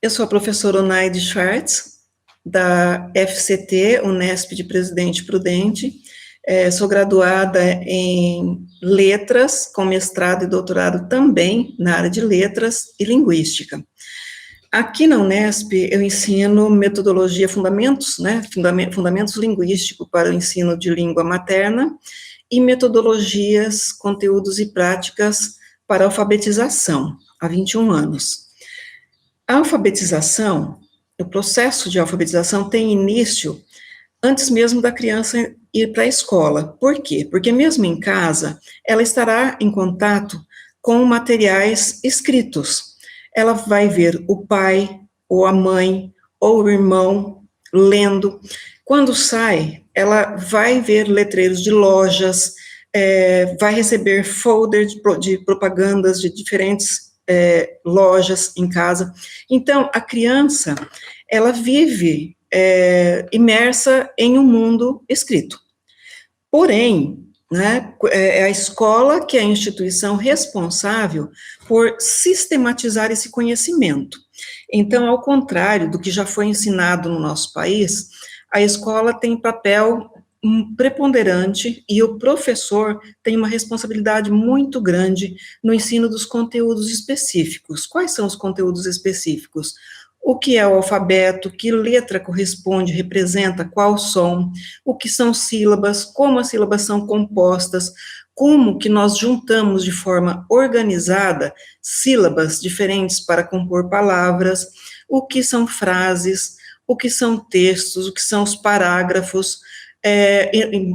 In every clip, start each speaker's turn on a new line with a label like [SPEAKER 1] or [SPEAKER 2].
[SPEAKER 1] Eu sou a professora Onaide Schwartz, da FCT, Unesp de Presidente Prudente. Sou graduada em Letras, com mestrado e doutorado também na área de Letras e Linguística. Aqui na Unesp, eu ensino metodologia fundamentos, fundamentos linguísticos para o ensino de língua materna e metodologias, conteúdos e práticas para alfabetização, há 21 anos. A alfabetização, o processo de alfabetização tem início antes mesmo da criança ir para a escola. Por quê? Porque mesmo em casa, ela estará em contato com materiais escritos. Ela vai ver o pai, ou a mãe, ou o irmão lendo. Quando sai, ela vai ver letreiros de lojas, vai receber folder de propagandas de diferentes lojas em casa. Então, a criança, ela vive imersa em um mundo escrito. Porém, é a escola que é a instituição responsável por sistematizar esse conhecimento. Então, ao contrário do que já foi ensinado no nosso país, a escola tem papel preponderante e o professor tem uma responsabilidade muito grande no ensino dos conteúdos específicos. Quais são os conteúdos específicos? O que é o alfabeto, que letra corresponde, representa qual som, o que são sílabas, como as sílabas são compostas, como que nós juntamos de forma organizada sílabas diferentes para compor palavras, o que são frases, o que são textos, o que são os parágrafos,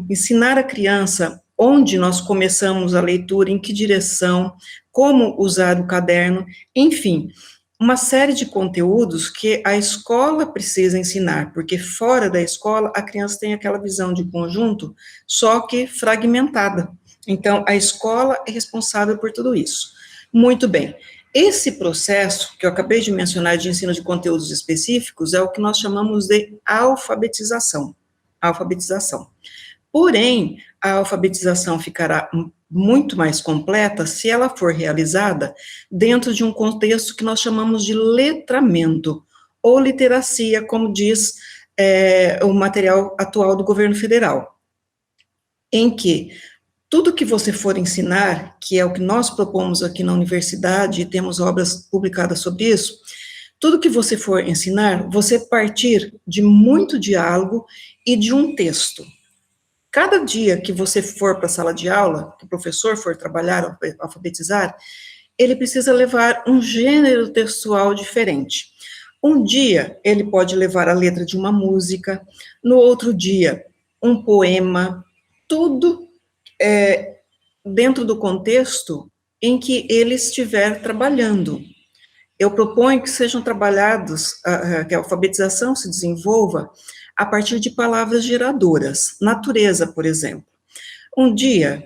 [SPEAKER 1] ensinar a criança onde nós começamos a leitura, em que direção, como usar o caderno, enfim, uma série de conteúdos que a escola precisa ensinar, porque fora da escola a criança tem aquela visão de conjunto, só que fragmentada. Então, a escola é responsável por tudo isso. Muito bem. Esse processo que eu acabei de mencionar de ensino de conteúdos específicos é o que nós chamamos de alfabetização. Porém, a alfabetização ficará muito mais completa se ela for realizada dentro de um contexto que nós chamamos de letramento, ou literacia, como diz o material atual do governo federal, em que tudo que você for ensinar, que é o que nós propomos aqui na universidade, e temos obras publicadas sobre isso, tudo que você for ensinar, você partir de muito diálogo e de um texto. Cada dia que você for para a sala de aula, que o professor for trabalhar, alfabetizar, ele precisa levar um gênero textual diferente. Um dia, ele pode levar a letra de uma música, no outro dia, um poema, tudo dentro do contexto em que ele estiver trabalhando. Eu proponho que sejam trabalhados, que a alfabetização se desenvolva a partir de palavras geradoras, natureza, por exemplo. Um dia,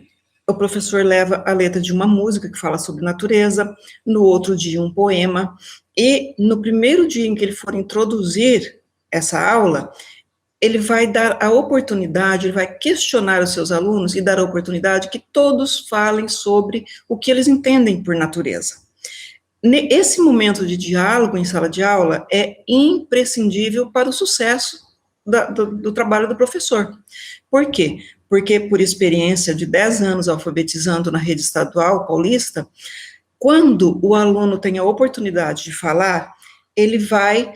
[SPEAKER 1] o professor leva a letra de uma música que fala sobre natureza, no outro dia um poema, e no primeiro dia em que ele for introduzir essa aula, ele vai dar a oportunidade, ele vai questionar os seus alunos e dar a oportunidade que todos falem sobre o que eles entendem por natureza. Esse momento de diálogo em sala de aula é imprescindível para o sucesso do trabalho do professor. Por quê? Porque, por experiência de 10 anos alfabetizando na rede estadual paulista, quando o aluno tem a oportunidade de falar, ele vai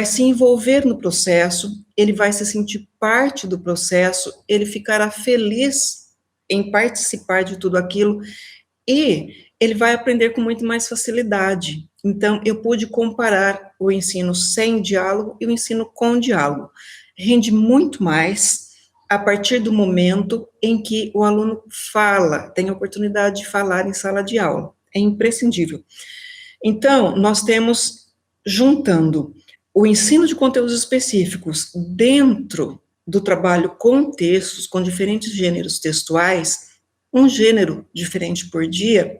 [SPEAKER 1] se envolver no processo, ele vai se sentir parte do processo, ele ficará feliz em participar de tudo aquilo, e ele vai aprender com muito mais facilidade. Então, eu pude comparar o ensino sem diálogo e o ensino com diálogo. Rende muito mais a partir do momento em que o aluno fala, tem a oportunidade de falar em sala de aula. É imprescindível. Então, nós temos, juntando o ensino de conteúdos específicos dentro do trabalho com textos, com diferentes gêneros textuais, um gênero diferente por dia,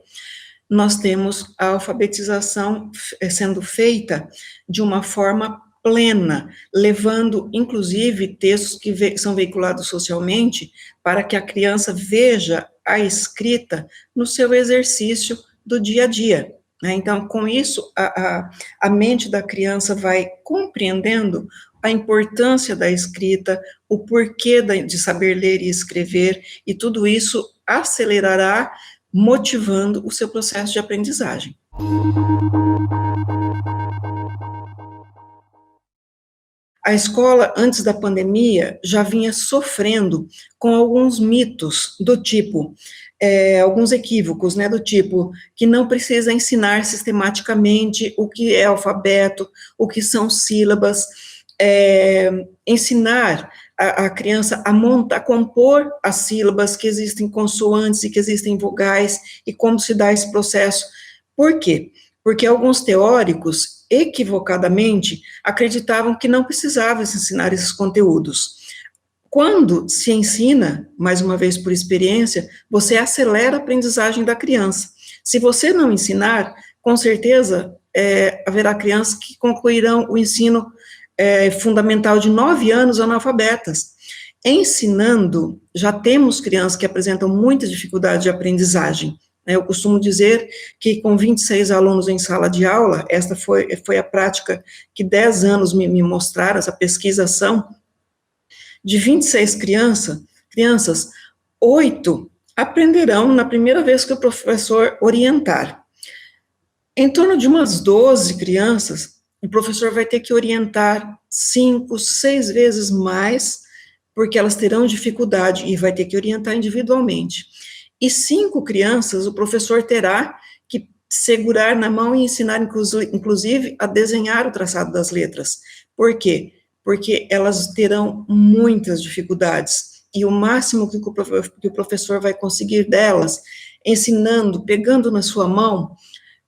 [SPEAKER 1] nós temos a alfabetização sendo feita de uma forma plena, levando, inclusive, textos que são veiculados socialmente, para que a criança veja a escrita no seu exercício do dia a dia. né? Então, com isso, a mente da criança vai compreendendo a importância da escrita, o porquê de saber ler e escrever, e tudo isso acelerará, motivando o seu processo de aprendizagem. A escola, antes da pandemia, já vinha sofrendo com alguns mitos do tipo, alguns equívocos, né, do tipo, que não precisa ensinar sistematicamente o que é alfabeto, o que são sílabas, ensinar a criança a montar, a compor as sílabas, que existem consoantes e que existem vogais, e como se dá esse processo. Por quê? Porque alguns teóricos, equivocadamente, acreditavam que não precisava se ensinar esses conteúdos. Quando se ensina, mais uma vez por experiência, você acelera a aprendizagem da criança. Se você não ensinar, com certeza haverá crianças que concluirão o ensino fundamental de 9 anos analfabetas. Ensinando, já temos crianças que apresentam muita dificuldade de aprendizagem. Eu costumo dizer que com 26 alunos em sala de aula, esta foi a prática que 10 anos me mostraram, essa pesquisação, de 26 crianças, 8 aprenderão na primeira vez que o professor orientar. Em torno de umas 12 crianças, o professor vai ter que orientar 5, 6 vezes mais, porque elas terão dificuldade e vai ter que orientar individualmente. E 5 crianças, o professor terá que segurar na mão e ensinar, inclusive, a desenhar o traçado das letras. Por quê? Porque elas terão muitas dificuldades, e o máximo que o professor vai conseguir delas, ensinando, pegando na sua mão,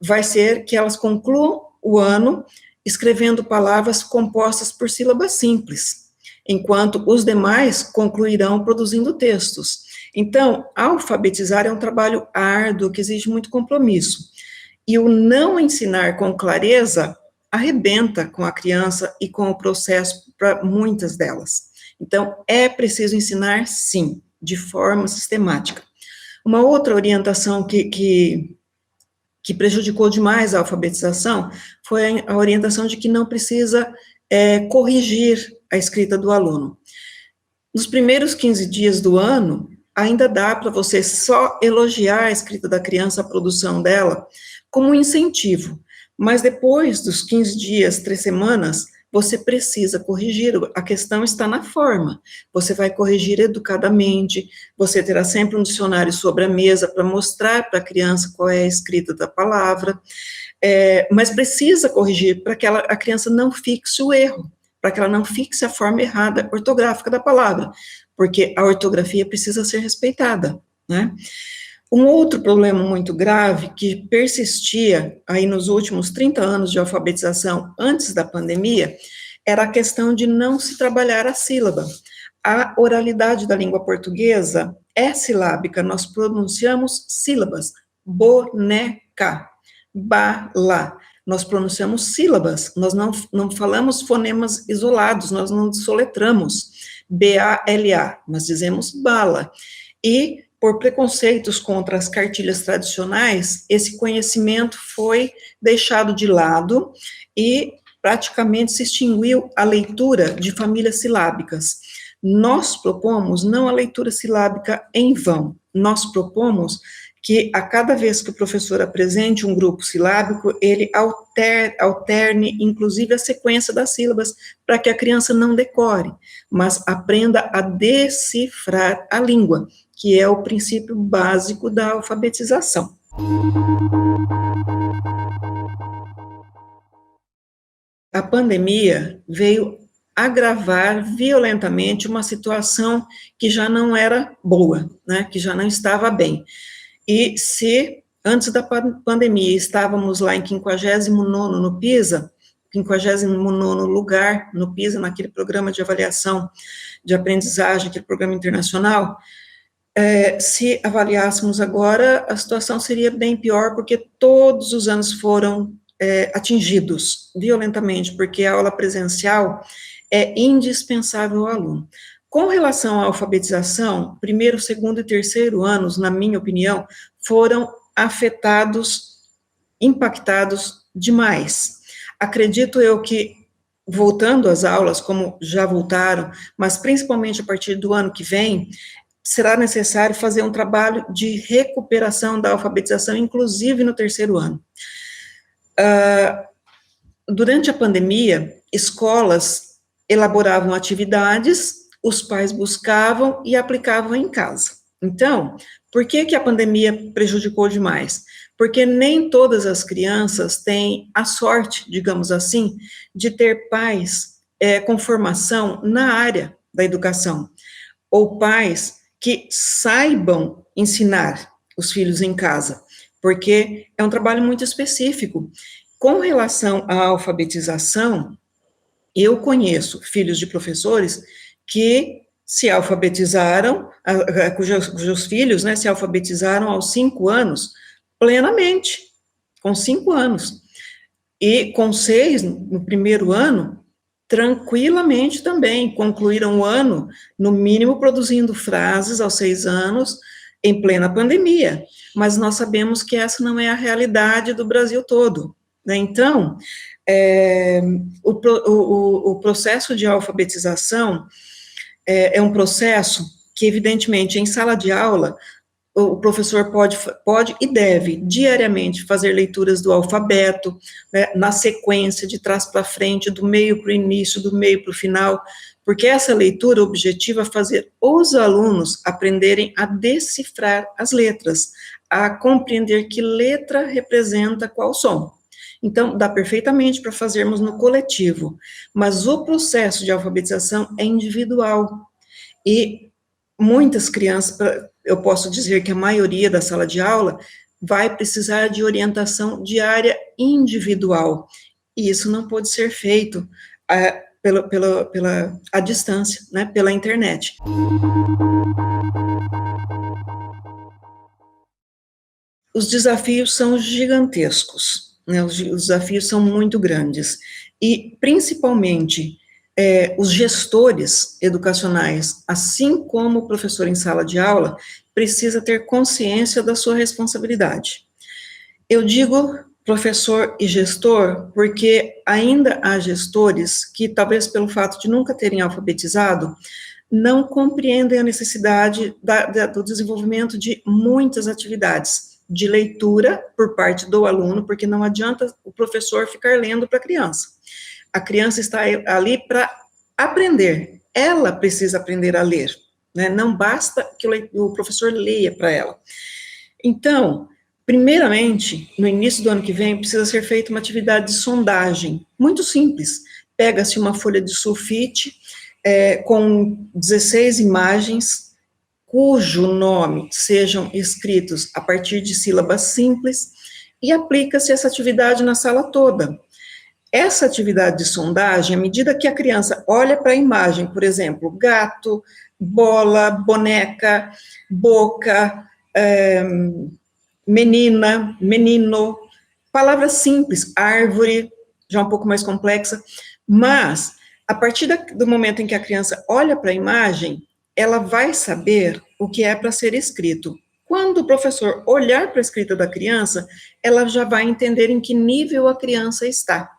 [SPEAKER 1] vai ser que elas concluam o ano escrevendo palavras compostas por sílabas simples, enquanto os demais concluirão produzindo textos. Então, alfabetizar é um trabalho árduo, que exige muito compromisso. E o não ensinar com clareza arrebenta com a criança e com o processo para muitas delas. Então, é preciso ensinar, sim, de forma sistemática. Uma outra orientação que prejudicou demais a alfabetização foi a orientação de que não precisa corrigir a escrita do aluno. Nos primeiros 15 dias do ano, ainda dá para você só elogiar a escrita da criança, a produção dela, como um incentivo, mas depois dos 15 dias, 3 semanas, você precisa corrigir, a questão está na forma, você vai corrigir educadamente, você terá sempre um dicionário sobre a mesa para mostrar para a criança qual é a escrita da palavra, mas precisa corrigir para que a criança não fixe o erro, para que ela não fixe a forma errada ortográfica da palavra, porque a ortografia precisa ser respeitada, né? Um outro problema muito grave, que persistia aí nos últimos 30 anos de alfabetização, antes da pandemia, era a questão de não se trabalhar a sílaba. A oralidade da língua portuguesa é silábica, nós pronunciamos sílabas, boneca, bala, nós pronunciamos sílabas, nós não falamos fonemas isolados, nós não soletramos, B-A-L-A, nós dizemos bala, e por preconceitos contra as cartilhas tradicionais, esse conhecimento foi deixado de lado e praticamente se extinguiu a leitura de famílias silábicas. Nós propomos não a leitura silábica em vão, nós propomos que a cada vez que o professor apresente um grupo silábico, ele alterne, inclusive, a sequência das sílabas, para que a criança não decore, mas aprenda a decifrar a língua, que é o princípio básico da alfabetização. A pandemia veio agravar violentamente uma situação que já não era boa, né, que já não estava bem. E se antes da pandemia estávamos lá em 59º no PISA, 59º lugar no PISA, naquele programa de avaliação de aprendizagem, aquele programa internacional, se avaliássemos agora, a situação seria bem pior, porque todos os anos foram atingidos violentamente, porque a aula presencial é indispensável ao aluno. Com relação à alfabetização, primeiro, segundo e terceiro anos, na minha opinião, foram afetados impactados demais. Acredito eu que, voltando às aulas, como já voltaram, mas principalmente a partir do ano que vem, será necessário fazer um trabalho de recuperação da alfabetização, inclusive no terceiro ano. Durante a pandemia, escolas elaboravam atividades, os pais buscavam e aplicavam em casa. Então, por que a pandemia prejudicou demais? Porque nem todas as crianças têm a sorte, digamos assim, de ter pais com formação na área da educação, ou pais que saibam ensinar os filhos em casa, porque é um trabalho muito específico. Com relação à alfabetização, eu conheço filhos de professores que se alfabetizaram, cujos filhos, né, se alfabetizaram aos 5 anos, plenamente, com 5 anos. E com 6, no primeiro ano, tranquilamente também, concluíram o ano, no mínimo, produzindo frases aos 6 anos, em plena pandemia. Mas nós sabemos que essa não é a realidade do Brasil todo, né? Então, o processo de alfabetização é um processo que, evidentemente, em sala de aula, o professor pode e deve, diariamente, fazer leituras do alfabeto, né, na sequência, de trás para frente, do meio para o início, do meio para o final, porque essa leitura objetiva é fazer os alunos aprenderem a decifrar as letras, a compreender que letra representa qual som. Então, dá perfeitamente para fazermos no coletivo, mas o processo de alfabetização é individual, e muitas crianças, eu posso dizer que a maioria da sala de aula, vai precisar de orientação diária individual, e isso não pode ser feito à distância, né, pela internet. Os desafios são gigantescos, né, os desafios são muito grandes, e principalmente os gestores educacionais, assim como o professor em sala de aula, precisa ter consciência da sua responsabilidade. Eu digo professor e gestor porque ainda há gestores que, talvez pelo fato de nunca terem alfabetizado, não compreendem a necessidade do desenvolvimento de muitas atividades de leitura por parte do aluno, porque não adianta o professor ficar lendo para a criança. A criança está ali para aprender, ela precisa aprender a ler, né? Não basta que o professor leia para ela. Então, primeiramente, no início do ano que vem, precisa ser feita uma atividade de sondagem, muito simples. Pega-se uma folha de sulfite com 16 imagens, cujo nome sejam escritos a partir de sílabas simples, e aplica-se essa atividade na sala toda. Essa atividade de sondagem, à medida que a criança olha para a imagem, por exemplo, gato, bola, boneca, boca, menina, menino, palavras simples, árvore, já um pouco mais complexa, mas, a partir do momento em que a criança olha para a imagem, ela vai saber o que é para ser escrito. Quando o professor olhar para a escrita da criança, ela já vai entender em que nível a criança está.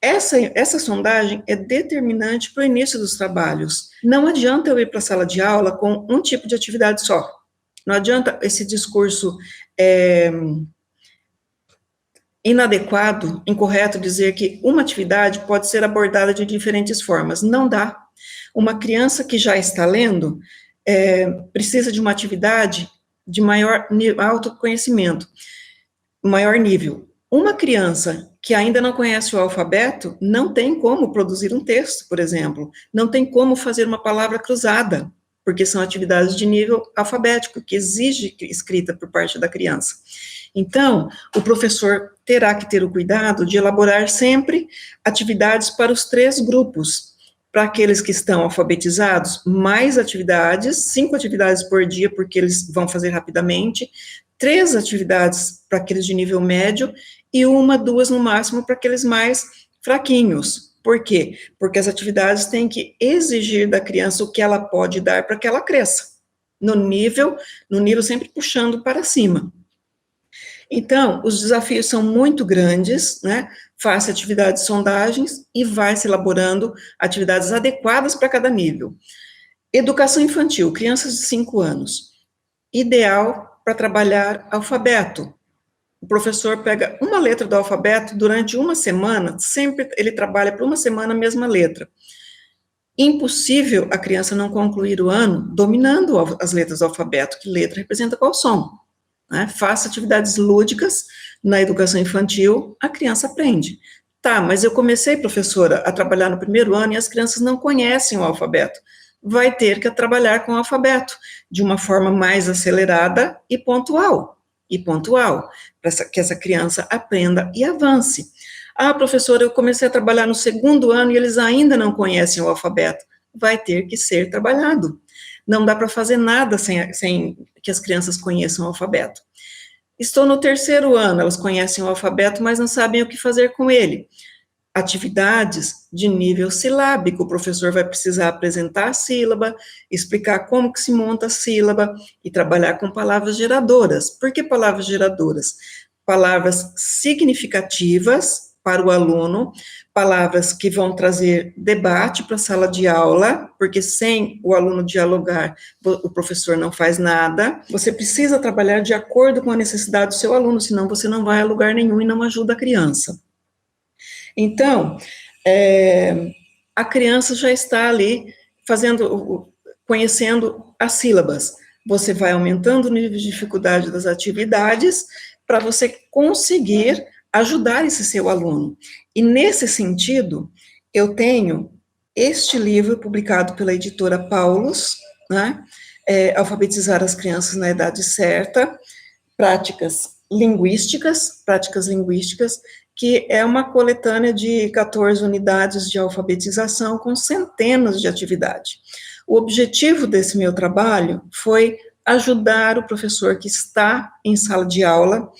[SPEAKER 1] Essa sondagem é determinante para o início dos trabalhos. Não adianta eu ir para a sala de aula com um tipo de atividade só. Não adianta esse discurso inadequado, incorreto, dizer que uma atividade pode ser abordada de diferentes formas. Não dá. Uma criança que já está lendo precisa de uma atividade de maior autoconhecimento, maior nível. Uma criança que ainda não conhece o alfabeto não tem como produzir um texto, por exemplo, não tem como fazer uma palavra cruzada, porque são atividades de nível alfabético, que exige escrita por parte da criança. Então, o professor terá que ter o cuidado de elaborar sempre atividades para os 3 grupos. Para aqueles que estão alfabetizados, mais atividades, 5 atividades por dia, porque eles vão fazer rapidamente, 3 atividades para aqueles de nível médio, e 1, 2 no máximo para aqueles mais fraquinhos. Por quê? Porque as atividades têm que exigir da criança o que ela pode dar para que ela cresça, no nível sempre puxando para cima. Então, os desafios são muito grandes, né? Faça atividades de sondagens e vai se elaborando atividades adequadas para cada nível. Educação infantil, crianças de 5 anos, ideal para trabalhar alfabeto. O professor pega uma letra do alfabeto durante uma semana, sempre ele trabalha por uma semana a mesma letra. Impossível a criança não concluir o ano dominando as letras do alfabeto, que letra representa qual som. Né? Faça atividades lúdicas na educação infantil, a criança aprende. Tá, mas eu comecei, professora, a trabalhar no primeiro ano e as crianças não conhecem o alfabeto. Vai ter que trabalhar com o alfabeto de uma forma mais acelerada e pontual, para que essa criança aprenda e avance. Ah, professora, eu comecei a trabalhar no segundo ano e eles ainda não conhecem o alfabeto. Vai ter que ser trabalhado. Não dá para fazer nada sem que as crianças conheçam o alfabeto. Estou no terceiro ano, elas conhecem o alfabeto, mas não sabem o que fazer com ele. Atividades de nível silábico, o professor vai precisar apresentar a sílaba, explicar como que se monta a sílaba e trabalhar com palavras geradoras. Por que palavras geradoras? Palavras significativas para o aluno, palavras que vão trazer debate para a sala de aula, porque sem o aluno dialogar, o professor não faz nada. Você precisa trabalhar de acordo com a necessidade do seu aluno, senão você não vai a lugar nenhum e não ajuda a criança. Então, a criança já está ali conhecendo as sílabas. Você vai aumentando o nível de dificuldade das atividades para você conseguir ajudar esse seu aluno. E nesse sentido, eu tenho este livro publicado pela editora Paulus, né, Alfabetizar as Crianças na Idade Certa, práticas linguísticas, que é uma coletânea de 14 unidades de alfabetização com centenas de atividades. O objetivo desse meu trabalho foi ajudar o professor que está em sala de aula,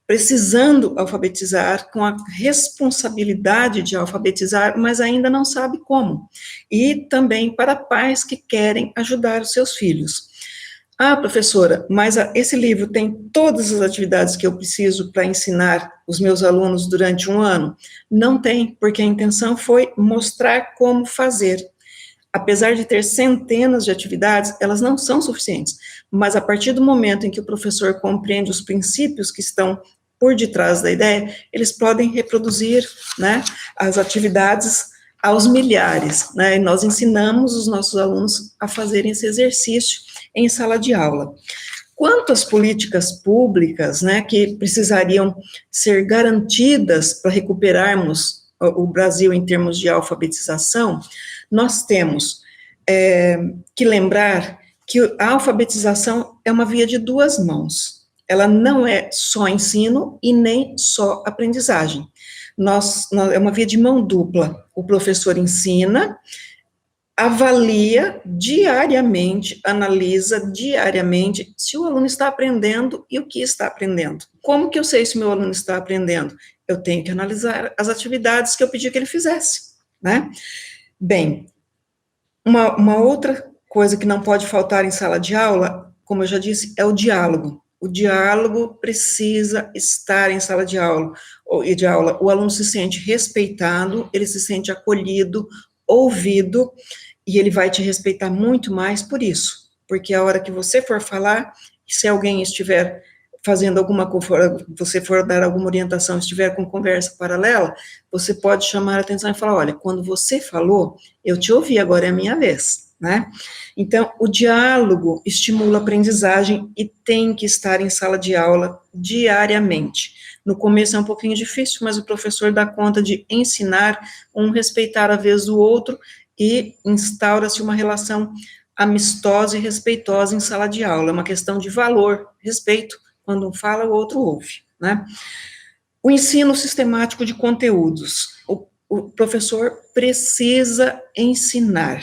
[SPEAKER 1] precisando alfabetizar, com a responsabilidade de alfabetizar, mas ainda não sabe como. E também para pais que querem ajudar os seus filhos. Ah, professora, mas esse livro tem todas as atividades que eu preciso para ensinar os meus alunos durante um ano? Não tem, porque a intenção foi mostrar como fazer. Apesar de ter centenas de atividades, elas não são suficientes, mas a partir do momento em que o professor compreende os princípios que estão por detrás da ideia, eles podem reproduzir, né, as atividades aos milhares, né, e nós ensinamos os nossos alunos a fazerem esse exercício em sala de aula. Quanto às políticas públicas, né, que precisariam ser garantidas para recuperarmos o Brasil em termos de alfabetização, nós temos que lembrar que a alfabetização é uma via de duas mãos. Ela não é só ensino e nem só aprendizagem. É uma via de mão dupla. O professor ensina, avalia diariamente, analisa diariamente se o aluno está aprendendo e o que está aprendendo. Como que eu sei se meu aluno está aprendendo? Eu tenho que analisar as atividades que eu pedi que ele fizesse, né? Bem, uma outra coisa que não pode faltar em sala de aula, como eu já disse, é o diálogo. O diálogo precisa estar em sala de aula. O aluno se sente respeitado, ele se sente acolhido, ouvido, e ele vai te respeitar muito mais por isso, porque a hora que você for falar, se alguém estiver fazendo você for dar alguma orientação, estiver com conversa paralela, você pode chamar a atenção e falar, olha, quando você falou, eu te ouvi, agora é a minha vez, né? Então, o diálogo estimula a aprendizagem e tem que estar em sala de aula diariamente. No começo é um pouquinho difícil, mas o professor dá conta de ensinar, respeitar a vez do outro, e instaura-se uma relação amistosa e respeitosa em sala de aula. É uma questão de valor, respeito. Quando um fala, o outro ouve, né? O ensino sistemático de conteúdos. O professor precisa ensinar.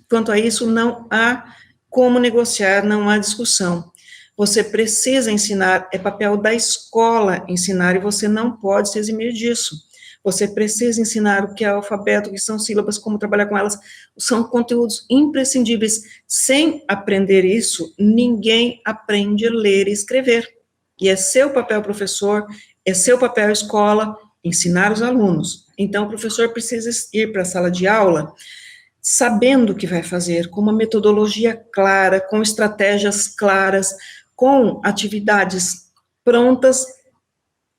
[SPEAKER 1] Quanto a isso, não há como negociar, não há discussão. Você precisa ensinar, é papel da escola ensinar, e você não pode se eximir disso. Você precisa ensinar o que é alfabeto, o que são sílabas, como trabalhar com elas, são conteúdos imprescindíveis. Sem aprender isso, ninguém aprende a ler e escrever, e é seu papel, professor, é seu papel, escola, ensinar os alunos. Então, o professor precisa ir para a sala de aula sabendo o que vai fazer, com uma metodologia clara, com estratégias claras, com atividades prontas,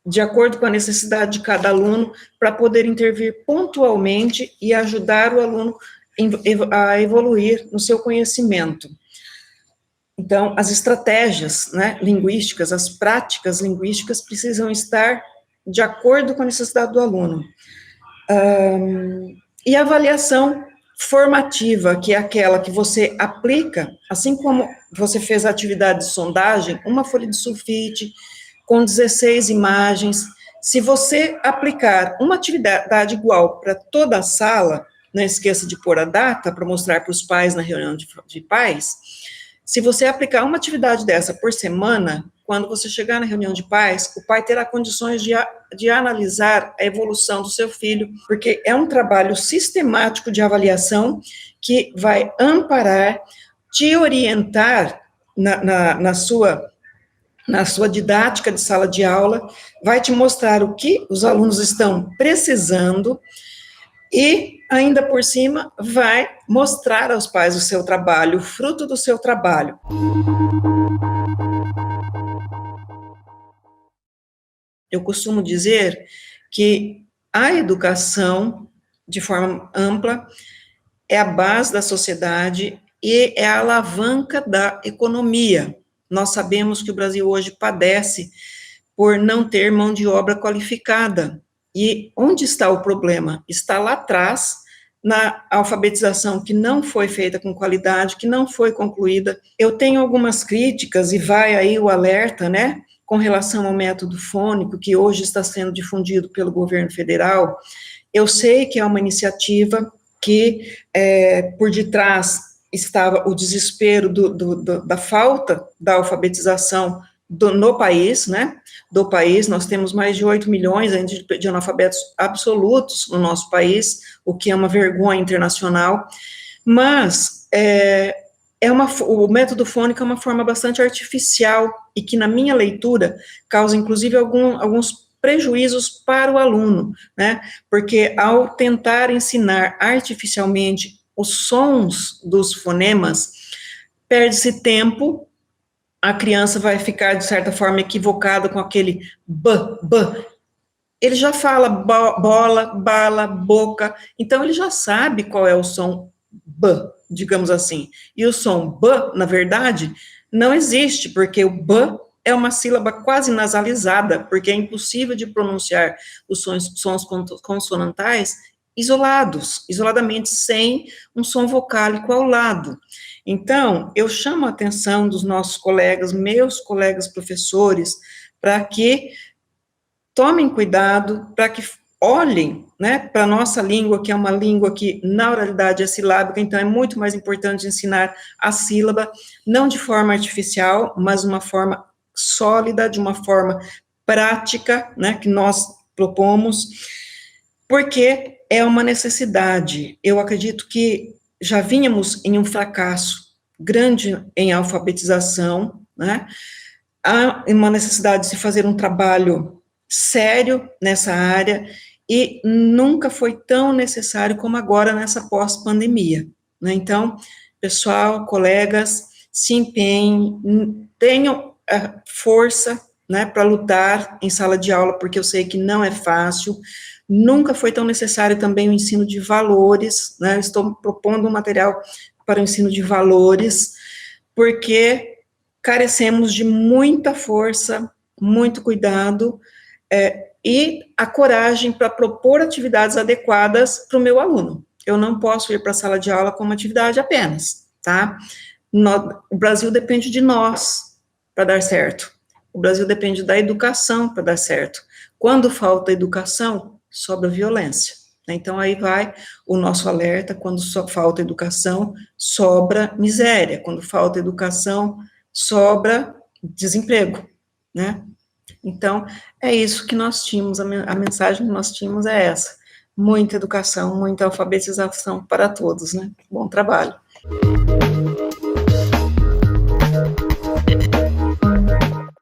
[SPEAKER 1] de acordo com a necessidade de cada aluno, para poder intervir pontualmente e ajudar o aluno a evoluir no seu conhecimento. Então, as estratégias, né, linguísticas, as práticas linguísticas precisam estar de acordo com a necessidade do aluno. E a avaliação formativa, que é aquela que você aplica, assim como você fez a atividade de sondagem, uma folha de sulfite, com 16 imagens, se você aplicar uma atividade igual para toda a sala, não esqueça de pôr a data para mostrar para os pais na reunião de pais. Se você aplicar uma atividade dessa por semana, quando você chegar na reunião de pais, o pai terá condições de analisar a evolução do seu filho, porque é um trabalho sistemático de avaliação que vai amparar, te orientar na sua didática de sala de aula, vai te mostrar o que os alunos estão precisando e, ainda por cima, vai mostrar aos pais o seu trabalho, o fruto do seu trabalho. Eu costumo dizer que a educação, de forma ampla, é a base da sociedade e é a alavanca da economia. Nós sabemos que o Brasil hoje padece por não ter mão de obra qualificada. E onde está o problema? Está lá atrás, na alfabetização que não foi feita com qualidade, que não foi concluída. Eu tenho algumas críticas, e vai aí o alerta, né, com relação ao método fônico, que hoje está sendo difundido pelo governo federal. Eu sei que é uma iniciativa que, por detrás, estava o desespero da falta da alfabetização no país, né, do país. Nós temos mais de 8 milhões de analfabetos absolutos no nosso país, o que é uma vergonha internacional, mas o método fônico é uma forma bastante artificial e que, na minha leitura, causa, inclusive, alguns prejuízos para o aluno, né, porque ao tentar ensinar artificialmente os sons dos fonemas, perde-se tempo, a criança vai ficar, de certa forma, equivocada com aquele b. Ele já fala bola, bala, boca, então ele já sabe qual é o som b, digamos assim. E o som b, na verdade, não existe, porque o b é uma sílaba quase nasalizada, porque é impossível de pronunciar os sons consonantais isoladamente, sem um som vocálico ao lado. Então, eu chamo a atenção dos nossos colegas, meus colegas professores, para que tomem cuidado, para que olhem, né, para a nossa língua, que é uma língua que, na oralidade, é silábica, então é muito mais importante ensinar a sílaba, não de forma artificial, mas uma forma sólida, de uma forma prática, né, que nós propomos, porque é uma necessidade. Eu acredito que já vínhamos em um fracasso grande em alfabetização, né? Há uma necessidade de se fazer um trabalho sério nessa área e nunca foi tão necessário como agora nessa pós-pandemia, né? Então, pessoal, colegas, se empenhem, tenham força, né, para lutar em sala de aula, porque eu sei que não é fácil. Nunca foi tão necessário também o ensino de valores, né? Estou propondo um material para o ensino de valores, porque carecemos de muita força, muito cuidado, e a coragem para propor atividades adequadas para o meu aluno. Eu não posso ir para a sala de aula com uma atividade apenas, tá? O Brasil depende de nós para dar certo. O Brasil depende da educação para dar certo. Quando falta educação, sobra violência. Então, aí vai o nosso alerta: quando só falta educação, sobra miséria. Quando falta educação, sobra desemprego, né? Então, é isso que nós tínhamos, a mensagem que nós tínhamos é essa: muita educação, muita alfabetização para todos, né? Bom trabalho.